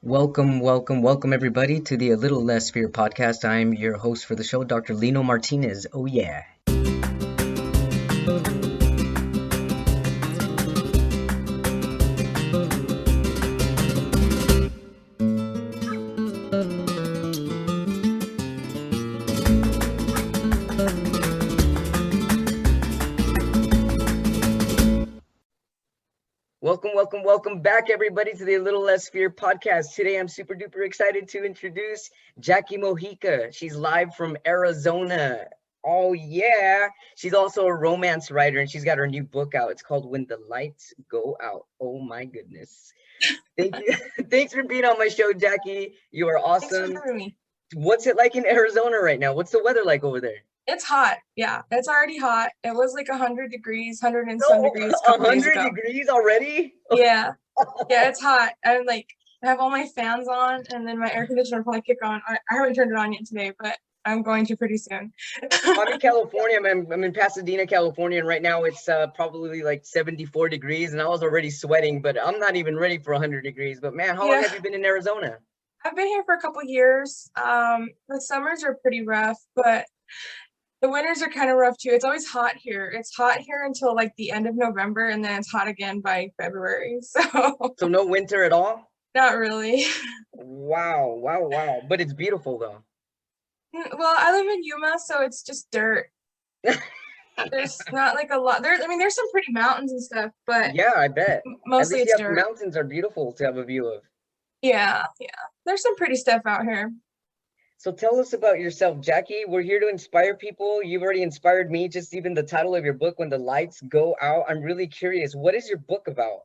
Welcome everybody to the A Little Less Fear podcast. I'm your host for the show, Dr. Lino Martinez. Oh yeah. Welcome back everybody to the A Little Less Fear podcast. Today I'm super duper excited to introduce Jackie Mojica. She's live from Arizona. Oh yeah. She's also a romance writer and she's got her new book out. It's called When the Lights Go Out. Oh my goodness. Thank you. Thanks for being on my show, Jackie. You are Thanks for awesome. having me. What's it like in Arizona right now? What's the weather like over there? It's hot. Yeah, it's already hot. It was like 100 degrees, 100 and some degrees a couple days 100 ago. degrees already? Yeah, it's hot. I'm like, I have all my fans on, and then my air conditioner will probably kick on. I haven't turned it on yet today, but I'm going to pretty soon. I'm in California. I'm in Pasadena, California, and right now it's probably like 74 degrees, and I was already sweating, but I'm not even ready for 100 degrees. But man, how long have you been in Arizona? I've been here for a couple years. The summers are pretty rough, but the winters are kind of rough too. It's always hot here. It's hot here until like the end of November, and then it's hot again by February. So no winter at all? Not really. Wow. But it's beautiful though. Well, I live in Yuma, so it's just dirt. There's not like a lot. There's some pretty mountains and stuff, but yeah, I bet. Mostly At least it's dirt. Mountains are beautiful to have a view of. Yeah. There's some pretty stuff out here. So tell us about yourself, Jackie. We're here to inspire people. You've already inspired me, just even the title of your book, When the Lights Go Out. I'm really curious. What is your book about?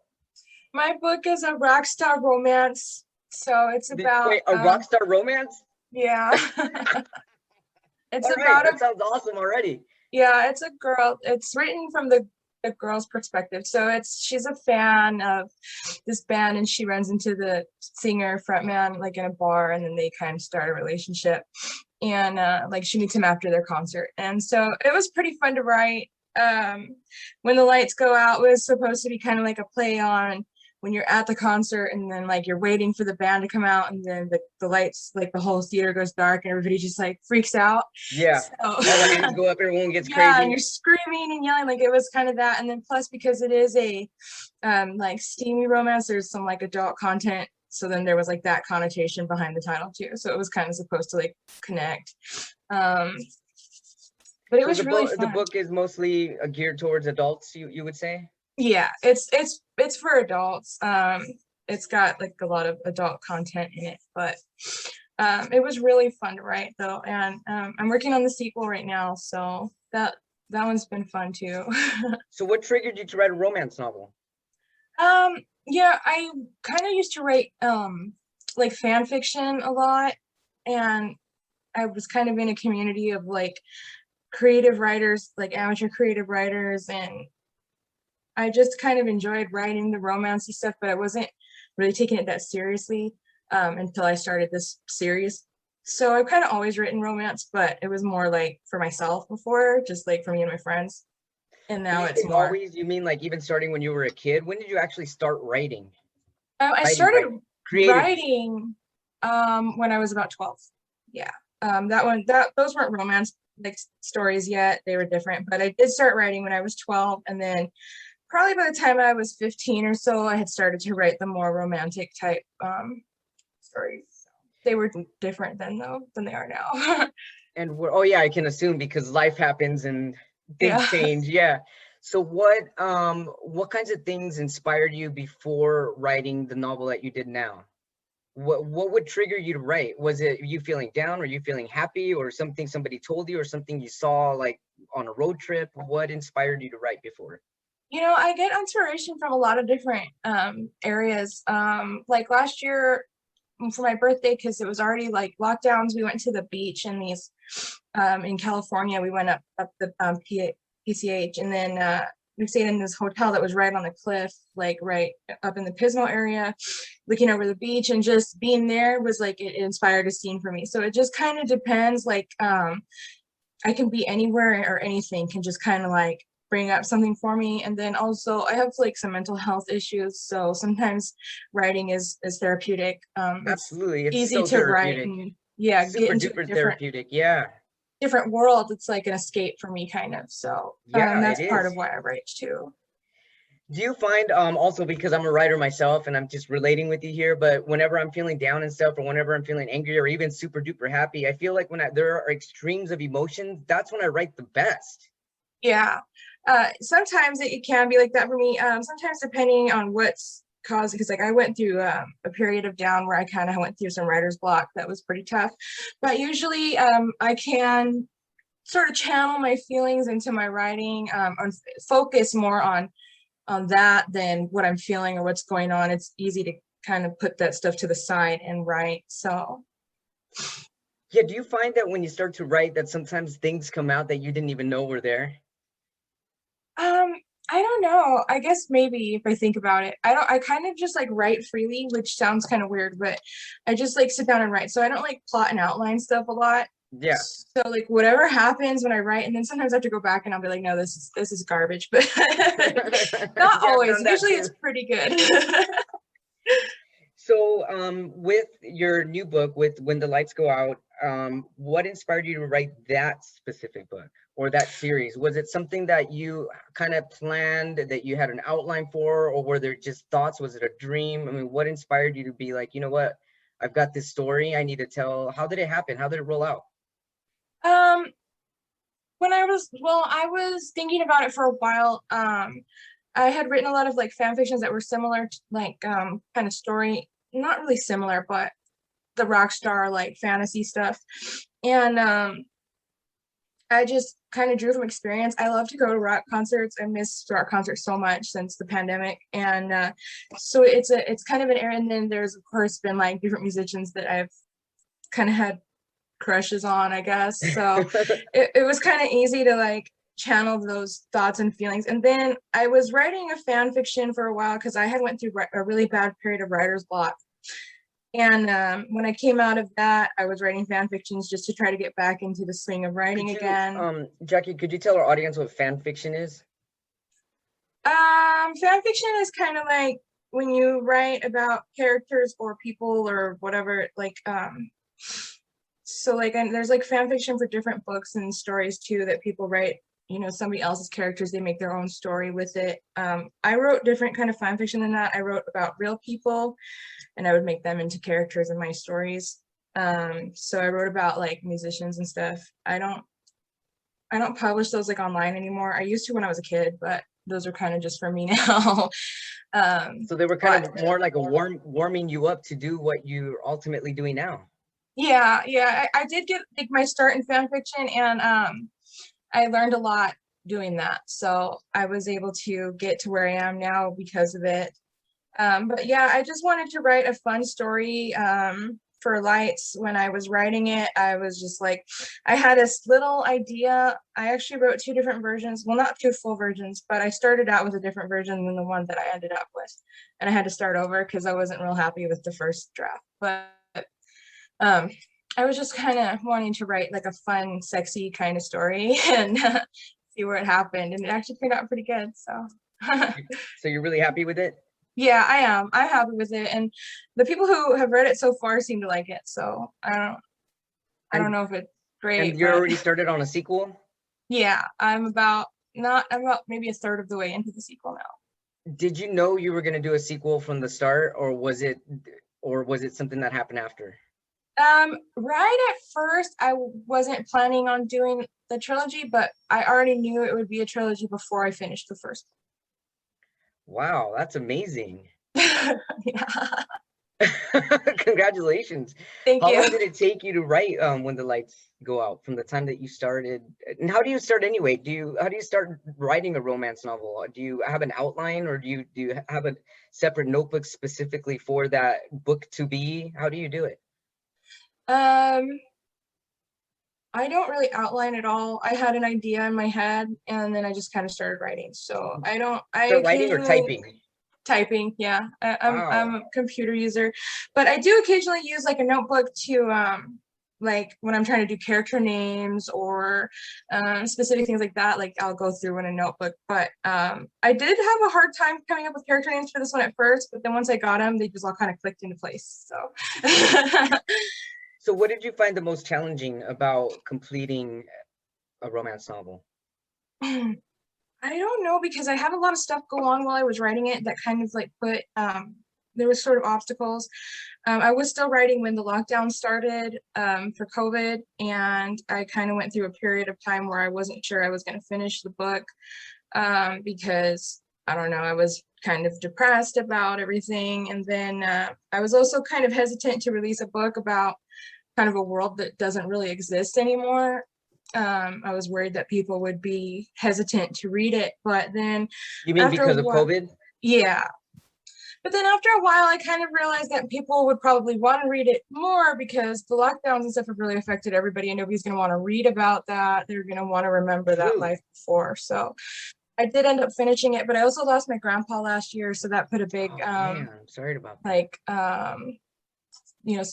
My book is a rock star romance. So it's about a rock star romance? Yeah. It's that sounds awesome already. Yeah, it's a girl. It's written from the girl's perspective. So she's a fan of this band and she runs into the singer frontman like in a bar, and then they kind of start a relationship, and like she meets him after their concert. And so it was pretty fun to write. When the Lights Go Out was supposed to be kind of like a play on when you're at the concert and then like you're waiting for the band to come out, and then the lights, like the whole theater goes dark and everybody just like freaks out. Yeah. So, all the hands go up, everyone gets crazy. Yeah, and you're screaming and yelling. Like it was kind of that. And then plus because it is a like steamy romance, there's some like adult content. So then there was like that connotation behind the title too. So it was kind of supposed to like connect. But it was really fun. The book is mostly geared towards adults, you would say? Yeah, it's for adults. It's got like a lot of adult content in it, but it was really fun to write though, and I'm working on the sequel right now, so that one's been fun too. So what triggered you to write a romance novel? Yeah, I kind of used to write like fan fiction a lot, and I was kind of in a community of like creative writers, like amateur creative writers, and I just kind of enjoyed writing the romancy stuff, but I wasn't really taking it that seriously until I started this series. So I've kind of always written romance, but it was more like for myself before, just like for me and my friends. And now it's more. Always, you mean like even starting when you were a kid? When did you actually start writing? I started writing when I was about 12. Yeah. Those weren't romance like stories yet. They were different, but I did start writing when I was 12, and then probably by the time I was 15 or so, I had started to write the more romantic type stories. They were different then than they are now. And I can assume because life happens and things change. Yeah. So what kinds of things inspired you before writing the novel that you did now? What would trigger you to write? Was it you feeling down, or you feeling happy, or something somebody told you, or something you saw like on a road trip? What inspired you to write before? I get inspiration from a lot of different areas. Like last year for my birthday, because it was already like lockdowns, we went to the beach in in California. We went up the PCH, and then we stayed in this hotel that was right on the cliff, like right up in the Pismo area, looking over the beach, and just being there was like, it inspired a scene for me. So it just kind of depends, like I can be anywhere or anything can just kind of like bring up something for me. And then also I have like some mental health issues, so sometimes writing is therapeutic. It's Absolutely. It's easy so to write therapeutic. and yeah, get Super into a duper therapeutic. Yeah. different world. It's like an escape for me, kind of. So Yeah, it that's part of is. why I write too. Do you find also because I'm a writer myself and I'm just relating with you here, but whenever I'm feeling down and stuff, or whenever I'm feeling angry or even super duper happy, I feel like there are extremes of emotions, that's when I write the best. Yeah. Sometimes it can be like that for me. Sometimes depending on what's caused, because like I went through a period of down where I kind of went through some writer's block that was pretty tough. But usually I can sort of channel my feelings into my writing, focus more on that than what I'm feeling or what's going on. It's easy to kind of put that stuff to the side and write. So Yeah, do you find that when you start to write that sometimes things come out that you didn't even know were there? um I don't know. I guess maybe if I think about it. I kind of just like write freely, which sounds kind of weird, but I just like sit down and write. So I don't like plot and outline stuff a lot. Yeah. So like whatever happens when I write, and then sometimes I have to go back and I'll be like, no, this is garbage. But not Yeah, I've always. done that Usually too. it's pretty good. So, with your new book, with When the Lights Go Out, what inspired you to write that specific book or that series? Was it something that you kind of planned, that you had an outline for, or were there just thoughts? Was it a dream? I mean, what inspired you to be like, you know what, I've got this story I need to tell. How did it happen? How did it roll out? um I was thinking about it for a while. I had written a lot of like fan fictions that were similar to like kind of story, not really similar, but the rock star like fantasy stuff. And I just kind of drew from experience. I love to go to rock concerts. I miss rock concerts so much since the pandemic. And so it's kind of an area. And then there's of course been like different musicians that I've kind of had crushes on, I guess. So it was kind of easy to like channel those thoughts and feelings. And then I was writing a fan fiction for a while because I had went through a really bad period of writer's block. And when I came out of that, I was writing fan fictions just to try to get back into the swing of writing Could you, again. Jackie, could you tell our audience what fan fiction is? Fan fiction is kind of like when you write about characters or people or whatever, like so like and there's like fan fiction for different books and stories too that people write, somebody else's characters, they make their own story with it. I wrote different kind of fan fiction than that. I wrote about real people and I would make them into characters in my stories. So I wrote about like musicians and stuff. I don't publish those like online anymore. I used to when I was a kid, but those are kind of just for me now. So they were kind But of more like a warming you up to do what you're ultimately doing now. yeah, I did get like my start in fan fiction, and I learned a lot doing that. So I was able to get to where I am now because of it. But yeah, I just wanted to write a fun story for Lights. When I was writing it, I was just like, I had this little idea. I actually wrote two different versions. Well, not two full versions, but I started out with a different version than the one that I ended up with. And I had to start over because I wasn't real happy with the first draft. But um, I was just kind of wanting to write like a fun, sexy kind of story and see where it happened. And it actually turned out pretty good. So. So you're really happy with it? Yeah, I am. I'm happy with it, and the people who have read it so far seem to like it. So I don't And know if it's and great, you're but already started on a sequel? yeah, I'm about maybe a third of the way into the sequel now. Did you know you were going to do a sequel from the start, or was it something that happened after? Right at first, I wasn't planning on doing the trilogy, but I already knew it would be a trilogy before I finished the first Wow, that's amazing. one. Yeah, Congratulations. thank How you. long did it take you to write When the Lights Go Out, from the time that you started? And how do you start anyway? How do you start writing a romance novel? Do you have an outline, or do you have a separate notebook specifically for that book to be? How do you do it? Um, I don't really outline at all. I had an idea in my head, and then I just kind of started writing. So I don't. I Start writing or occasionally typing? typing. Yeah, I'm Wow. a computer user, but I do occasionally use like a notebook to like when I'm trying to do character names or specific things like that, like I'll go through in a notebook. But I did have a hard time coming up with character names for this one at first, but then once I got them, they just all kind of clicked into place. So. So what did you find the most challenging about completing a romance novel? I don't know, because I had a lot of stuff go on while I was writing it that kind of like put there was sort of obstacles. I was still writing when the lockdown started for COVID, and I kind of went through a period of time where I wasn't sure I was going to finish the book because I don't know, I was kind of depressed about everything. And then I was also kind of hesitant to release a book about kind of a world that doesn't really exist anymore. I was worried that people would be hesitant to read it, but then You mean after a because of while, COVID? yeah. But then after a while, I kind of realized that people would probably want to read it more because the lockdowns and stuff have really affected everybody, and nobody's going to want to read about that. They're going to want to remember that True. life before. So I did end up finishing it, but I also lost my grandpa last year, so that put a big, Oh man, I'm sorry about that. like, you know,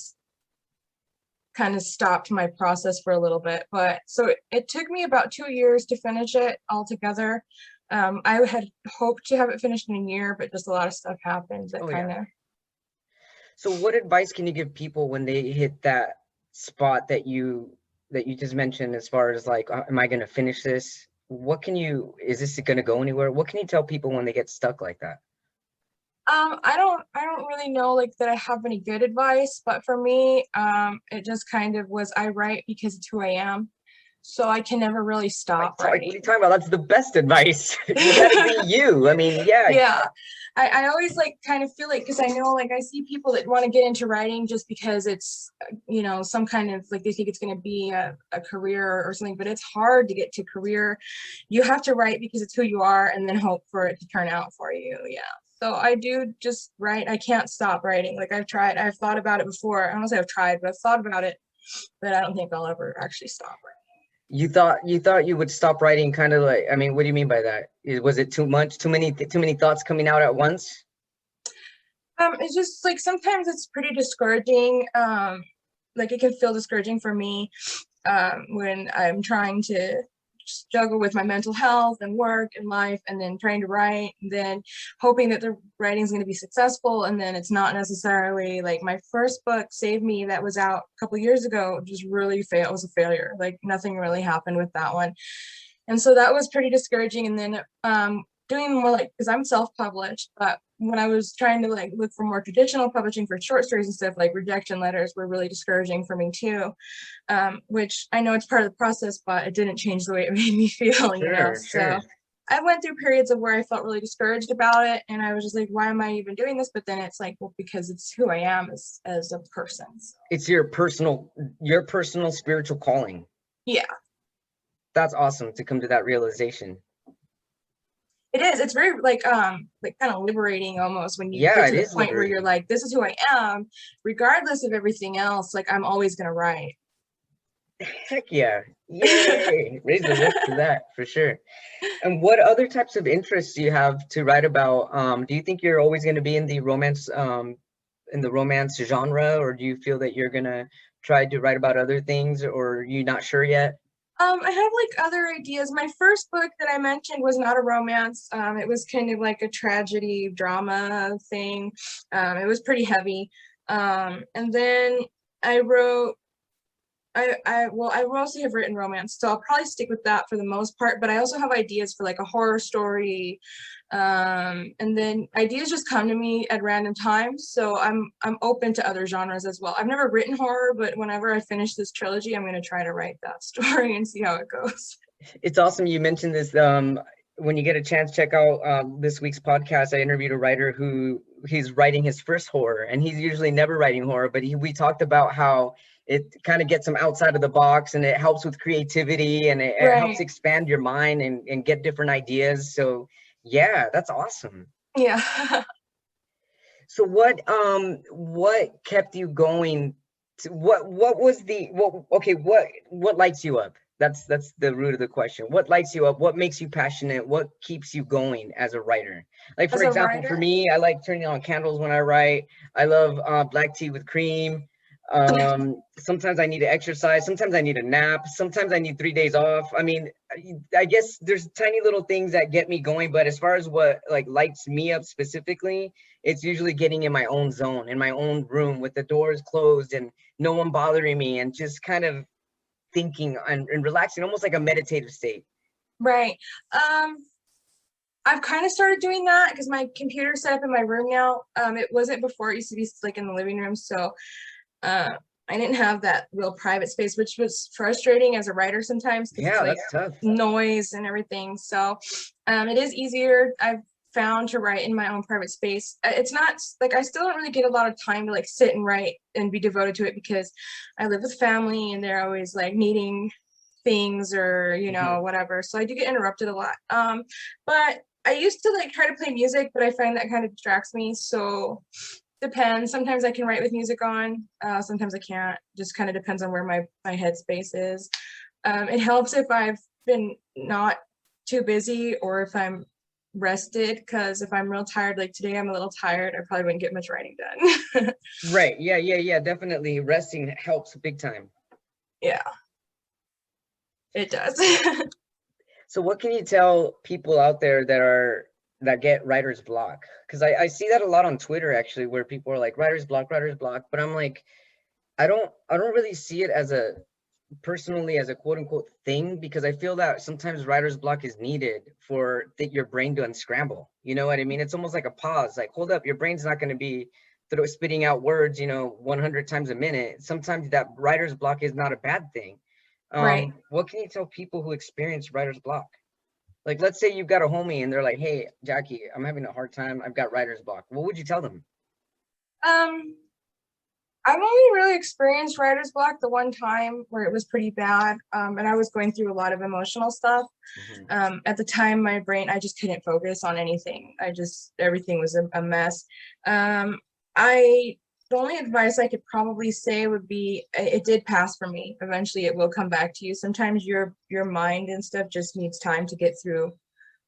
kind of stopped my process for a little bit. But so it took me about 2 years to finish it altogether. I had hoped to have it finished in a year, but just a lot of stuff happened that Oh kind yeah. of. So what advice can you give people when they hit that spot that you just mentioned, as far as like, am I going to finish this? Is this going to go anywhere? What can you tell people when they get stuck like that? I don't really know like that I have any good advice, but for me, it just kind of was I write because it's who I am. So I can never really stop What are you writing. talking about? That's the best advice. You got to be you. I mean, yeah. Yeah. I always like kind of feel like, because I know like I see people that want to get into writing just because it's some kind of like they think it's going to be a career or something, but it's hard to get to career. You have to write because it's who you are and then hope for it to turn out for you. Yeah. So I do just write. I can't stop writing. Like I've thought about it before. I don't say I've tried, but I've thought about it, but I don't think I'll ever actually stop writing. You thought you would stop writing, kind of like, I mean, what do you mean by that? Was it too much, too many thoughts coming out at once? It's just like sometimes it's pretty discouraging. Like it can feel discouraging for me when I'm trying to juggle with my mental health and work and life, and then trying to write, and then hoping that the writing is going to be successful, and then it's not necessarily. Like my first book, Save Me, that was out a couple years ago, just really failed. It was a failure. Like nothing really happened with that one, and so that was pretty discouraging. And then doing more like, because I'm self-published, but when I was trying to like look for more traditional publishing for short stories and stuff, like rejection letters were really discouraging for me too. Which I know it's part of the process, but it didn't change the way it made me feel, Sure, So sure. I went through periods of where I felt really discouraged about it, and I was just like, why am I even doing this? But then it's like, well, because it's who I am as a person. So, It's your personal spiritual calling. yeah. That's awesome to come to that realization. It is. It's very like kind of liberating almost when you Yeah, get it to the is point where you're liberating. like, this is who I am, regardless of everything else. Like I'm always gonna write. Heck yeah. Yay. Raise the roof to that for sure. And what other types of interests do you have to write about? Do you think you're always going to be in the romance genre, or do you feel that you're gonna try to write about other things, or are you not sure yet? I have like other ideas. My first book that I mentioned was not a romance. It was kind of like a tragedy drama thing. It was pretty heavy. And then I wrote I mostly have written romance, so I'll probably stick with that for the most part. But I also have ideas for like a horror story, and then ideas just come to me at random times. So I'm open to other genres as well. I've never written horror, but whenever I finish this trilogy, I'm going to try to write that story and see how it goes. It's awesome you mentioned this. When you get a chance, check out this week's podcast. I interviewed a writer who he's writing his first horror, and he's usually never writing horror, but we talked about how it kind of gets him outside of the box, and it helps with creativity, and it helps Right. expand your mind and get different ideas. So yeah, that's awesome. Yeah. So what kept you going to, what was the what okay what lights you up? That's the root of the question. What lights you up? What makes you passionate? What keeps you going as a writer? Like for As a example, for writer. me, I like turning on candles when I write. I love black tea with cream. Sometimes I need to exercise, sometimes I need a nap, sometimes I need 3 days off. I mean, I guess there's tiny little things that get me going, but as far as what like lights me up specifically, it's usually getting in my own zone, in my own room with the doors closed and no one bothering me, and just kind of thinking and relaxing, almost like a meditative state. Right. I've kind of started doing that because my computer's set up in my room now. It wasn't before. It used to be like in the living room. So I didn't have that real private space, which was frustrating as a writer sometimes because it's Yeah, like that's tough. noise and everything. So it is easier, I've found, to write in my own private space. It's not like I still don't really get a lot of time to like sit and write and be devoted to it because I live with family and they're always like needing things or, you know, whatever. So I do get interrupted a lot. But I used to like try to play music, but I find that kind of distracts me. So depends. Sometimes I can write with music on, sometimes I can't. Just kind of depends on where my headspace is. It helps if I've been not too busy or if I'm rested, because if I'm real tired, like today I'm a little tired, I probably wouldn't get much writing done. Right. Yeah. Definitely. Resting helps big time. Yeah, it does. So what can you tell people out there that get writer's block? Because I see that a lot on Twitter actually, where people are like writer's block, but I'm like, I don't really see it as a personally as a quote unquote thing, because I feel that sometimes writer's block is needed for your brain to unscramble. You know what I mean? It's almost like a pause, like hold up, your brain's not going to be spitting out words, 100 times a minute. Sometimes that writer's block is not a bad thing. Right. What can you tell people who experience writer's block? Like, let's say you've got a homie and they're like, hey, Jackie, I'm having a hard time. I've got writer's block. What would you tell them? Um, I've only really experienced writer's block the one time where it was pretty bad, and I was going through a lot of emotional stuff. At the time, my brain, I just couldn't focus on anything. Everything was a mess. I The only advice I could probably say would be it did pass for me. Eventually, it will come back to you. Sometimes your mind and stuff just needs time to get through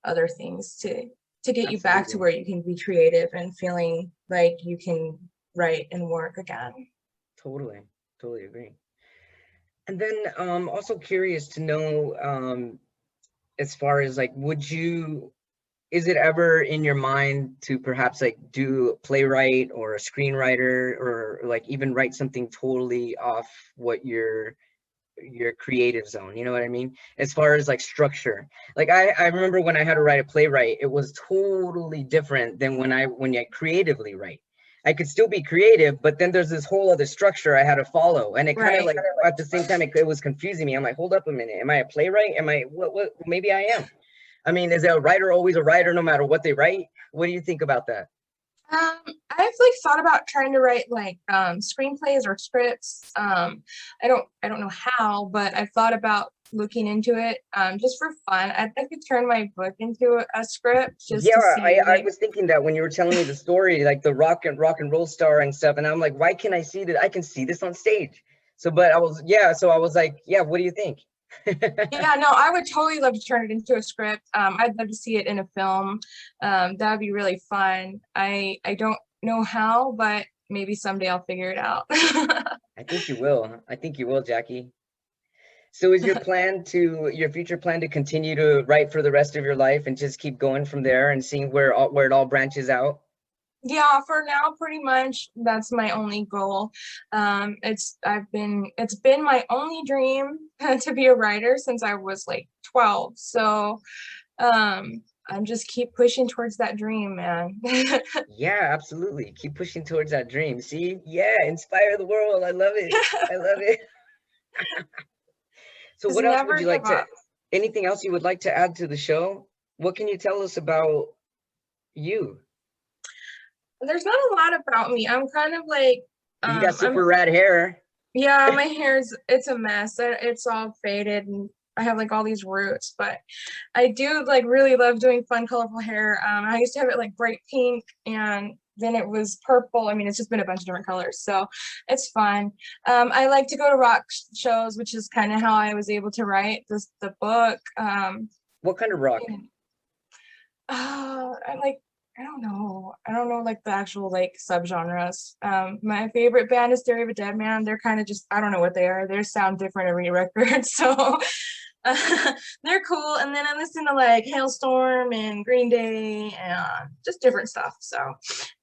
other things to get you back to Absolutely. where you can be creative and feeling like you can write and work again. Totally. Totally agree. And then also curious to know, as far as like, is it ever in your mind to perhaps like do a playwright or a screenwriter, or like even write something totally off what your creative zone, you know what I mean? As far as like structure, like I remember when I had to write a playwright, it was totally different than when I creatively write. I could still be creative, but then there's this whole other structure I had to follow, and it kind of Right. like at the same time it was confusing me. I'm like, hold up a minute, am I a playwright? Am I what? Maybe I am. I mean, is a writer always a writer no matter what they write? What do you think about that? I've like thought about trying to write like screenplays or scripts. I don't know how, but I've thought about looking into it just for fun. I'd like to turn my book into a script just Yeah, to see I like was thinking that when you were telling me the story, like the rock and roll star and stuff, and I'm like, why can I see that? I can see this on stage. So I was like, yeah, what do you think? yeah, no, I would totally love to turn it into a script. I'd love to see it in a film. That would be really fun. I don't know how, but maybe someday I'll figure it out. I think you will. I think you will, Jackie. So is your future plan to continue to write for the rest of your life and just keep going from there and seeing where it all branches out? Yeah, for now, pretty much that's my only goal. It's been my only dream to be a writer since I was like 12. So I'm just keep pushing towards that dream, man. Yeah, absolutely. Keep pushing towards that dream. See? Yeah, inspire the world. I love it. I love it. So Just what else would never you give like to up. anything else you would like to add to the show? What can you tell us about you? There's not a lot about me. I'm kind of like You got I'm super rad hair. yeah, my hair's it's a mess. It's all faded and I have like all these roots, but I do like really love doing fun, colorful hair. I used to have it like bright pink and then it was purple. I mean, it's just been a bunch of different colors, so it's fun. I like to go to rock shows, which is kind of how I was able to write the book. What kind of rock? I like I don't know like the actual like subgenres. My favorite band is Theory of a Dead Man. They're kind of just, I don't know what they are. They sound different every record. So they're cool. And then I listen to like Hailstorm and Green Day and just different stuff. So,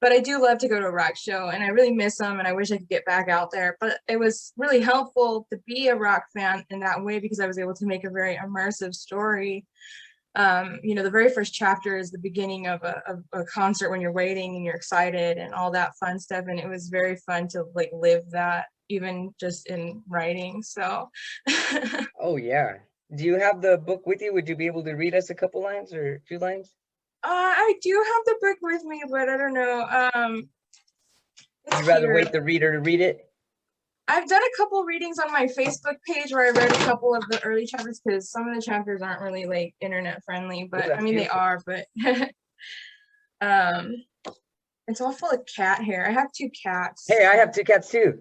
but I do love to go to a rock show and I really miss them and I wish I could get back out there. But it was really helpful to be a rock fan in that way because I was able to make a very immersive story. You know, the very first chapter is the beginning of a concert when you're waiting and you're excited and all that fun stuff. And it was very fun to like live that even just in writing. So Oh yeah. Do you have the book with you? Would you be able to read us a couple lines or 2 lines? I do have the book with me, but I don't know. Would you It's rather here. wait the reader to read it? I've done a couple readings on my Facebook page where I read a couple of the early chapters because some of the chapters aren't really like internet friendly, Oh, but I that's mean they beautiful. are, but um it's all full of cat hair. I have 2 cats. Hey, I So have 2 cats too.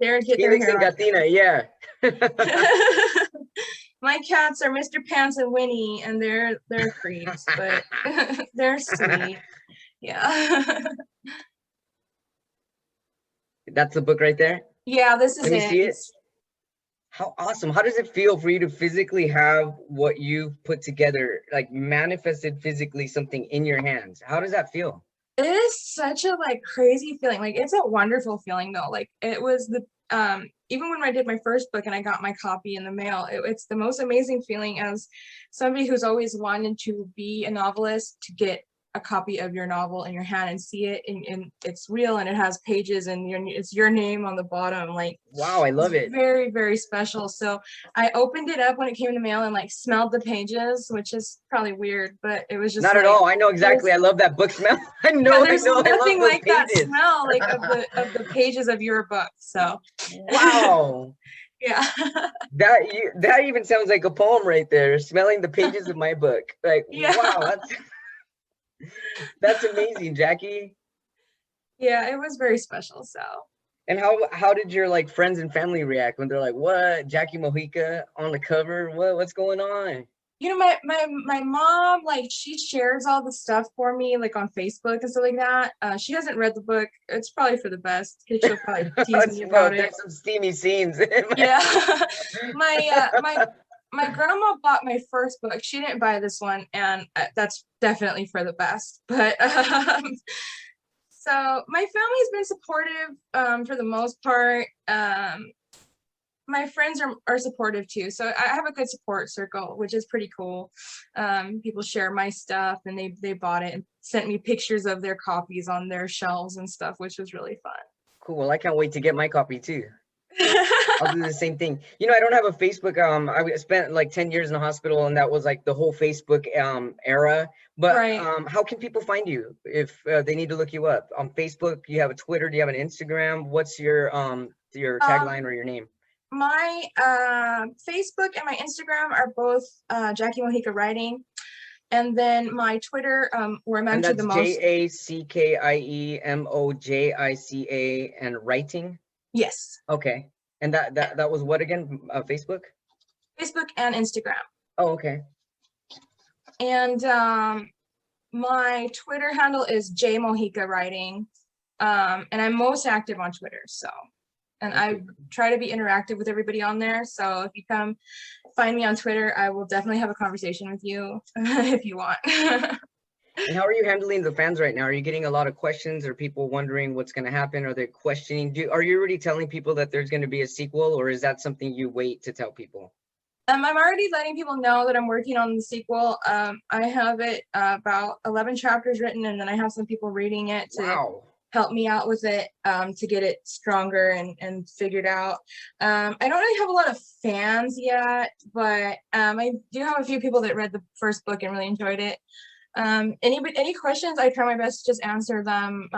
they're get their Felix hair and on. Gatina, yeah. My cats are Mr. Pants and Winnie, and they're creeps, but they're sweet. Yeah. That's the book right there. Yeah, this is Let me it. see it. How awesome. How does it feel for you to physically have what you've put together, like manifested physically something in your hands? How does that feel? It is such a like crazy feeling. Like it's a wonderful feeling though. Like it was the even when I did my first book and I got my copy in the mail, it's the most amazing feeling as somebody who's always wanted to be a novelist to get a copy of your novel in your hand and see it and it's real and it has pages and it's your name on the bottom. Like Wow, I it's love it. very, very special. So I opened it up when it came in the mail and like smelled the pages, which is probably weird, but it was just Not at like all. I know there's exactly. I love that book smell. I yeah, know, I there's know. I love nothing those like that pages. smell like of the pages of your book. So Wow. yeah. That even sounds like a poem right there, smelling the pages of my book. Like, Yeah. wow, that's amazing, Jackie. Yeah, it was very special. So And how did your like friends and family react when they're like, "What, Jackie Mojica on the cover? What's going on?" you know, my mom like she shares all the stuff for me like on Facebook and stuff like that. She hasn't read the book. It's probably for the best because she'll probably tease me No, about it. there's some steamy scenes. Yeah. My grandma bought my first book. She didn't buy this one, and that's definitely for the best. But so my family's been supportive for the most part. My friends are supportive too. So I have a good support circle, which is pretty cool. People share my stuff and they bought it and sent me pictures of their copies on their shelves and stuff, which was really fun. Cool. Well, I can't wait to get my copy too. I'll do the same thing. You know, I don't have a Facebook. I spent like 10 years in the hospital, and that was like the whole Facebook era. But Right. how can people find you if they need to look you up on Facebook? You have a Twitter? Do you have an Instagram? What's your Um, tagline or your name? my Facebook and my Instagram are both Jackie Mojica Writing. And then my Twitter, where I'm And actually that's the most, JACKIEMOJICA and writing. yes, Okay. And that was what again? Facebook? Facebook and Instagram. Oh, okay. And my Twitter handle is J Mojica Writing. And I'm most active on Twitter. So, and I Okay. try to be interactive with everybody on there. So if you come find me on Twitter, I will definitely have a conversation with you if you want. And how are you handling the fans right now? Are you getting a lot of questions? Are people wondering what's going to happen? Are they questioning? Are you already telling people that there's going to be a sequel, or is that something you wait to tell people? I'm already letting people know that I'm working on the sequel. I have it about 11 chapters written, and then I have some people reading it to Wow. help me out with it to get it stronger and figured out. I don't really have a lot of fans yet, but I do have a few people that read the first book and really enjoyed it. Any questions, I try my best to just answer them.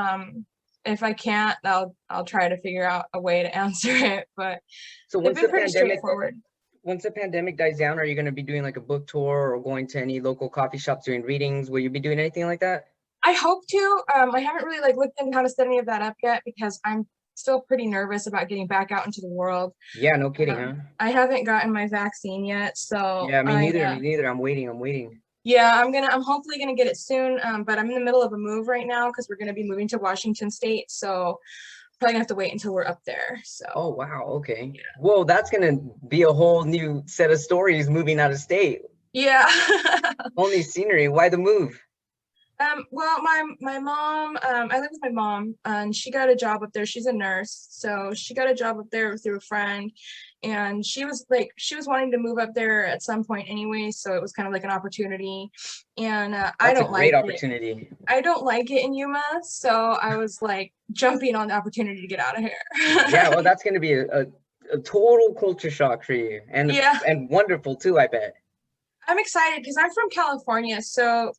If I can't, I'll try to figure out a way to answer it, but So they've been pretty straightforward. once the pandemic dies down, are you going to be doing like a book tour or going to any local coffee shops doing readings? Will you be doing anything like that? I hope to. I haven't really like looked into how to set any of that up yet because I'm still pretty nervous about getting back out into the world. Yeah, no kidding, huh? I haven't gotten my vaccine yet, so Yeah, me neither. Me neither. I'm waiting. Yeah, I'm hopefully gonna get it soon. But I'm in the middle of a move right now because we're gonna be moving to Washington State. So probably gonna have to wait until we're up there. Oh, So wow. Okay. yeah. Whoa, that's gonna be a whole new set of stories moving out of state. Yeah. Whole new scenery. Why the move? Well, my mom, I live with my mom, and she got a job up there. She's a nurse, so she got a job up there through a friend, and she was wanting to move up there at some point anyway, so it was kind of like an opportunity. And I That's a don't great like it. opportunity. I don't like it in Yuma, so I was like jumping on the opportunity to get out of Yeah, well, here. that's gonna be a total culture shock for you, Yeah, and wonderful too, I bet. I'm excited because I'm from California, so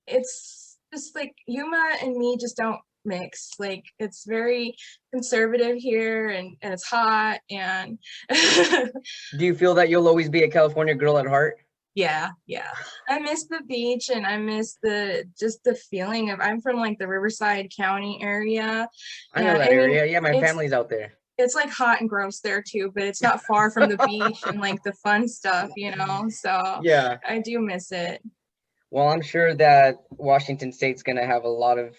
it's just like Yuma and me just don't mix. Like it's very conservative here and it's hot and Do you feel that you'll always be a California girl at heart? yeah, yeah. I miss the beach and I miss the just the feeling of I'm from like the Riverside County area. I know And that I mean area. Yeah, my it's family's out there. it's like hot and gross there too, but it's not far from the beach and like the fun stuff, you know. So Yeah. I do miss it. Well, I'm sure that Washington State's gonna have a lot of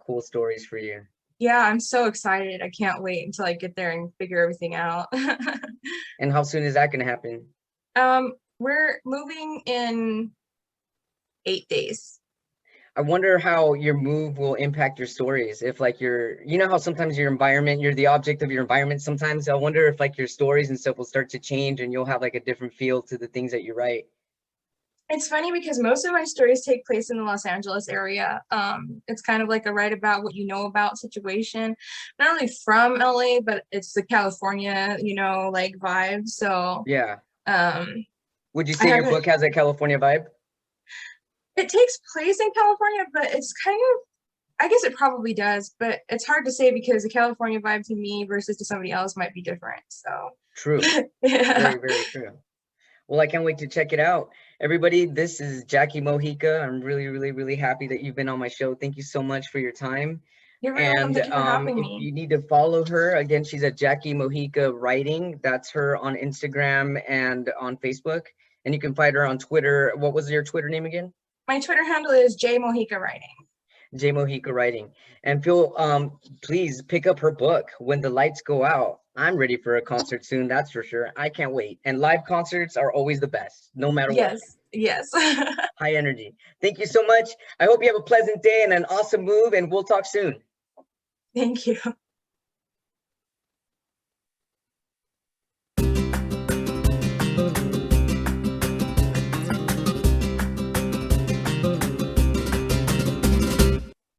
cool stories for you. Yeah, I'm so excited. I can't wait until I get there and figure everything out. And how soon is that gonna happen? We're moving in 8 days. I wonder how your move will impact your stories. If like you know how sometimes your environment, you're the object of your environment sometimes. I wonder if like your stories and stuff will start to change and you'll have like a different feel to the things that you write. It's funny because most of my stories take place in the Los Angeles area. It's kind of like a write about what you know about situation. Not only from LA, but it's the California, like vibe. So Yeah. um, Would you I say your haven't. book has a California vibe? It takes place in California, but it's kind of. I guess it probably does, but it's hard to say because the California vibe to me versus to somebody else might be different. So True. yeah. Very, very true. Well, I can't wait to check it out. Everybody, this is Jackie Mojica. I'm really, really, really happy that you've been on my show. Thank you so much for your time. You're very welcome. And Thank you for having if me. you need to follow her, again, she's at Jackie Mojica Writing. That's her on Instagram and on Facebook. And you can find her on Twitter. What was your Twitter name again? My Twitter handle is J Mojica Writing. J Mojica Writing. And Phil, please pick up her book, When the Lights Go Out. I'm ready for a concert soon, that's for sure. I can't wait. And live concerts are always the best, no matter what. Yes, yes. High energy. Thank you so much. I hope you have a pleasant day and an awesome move, and we'll talk soon. Thank you.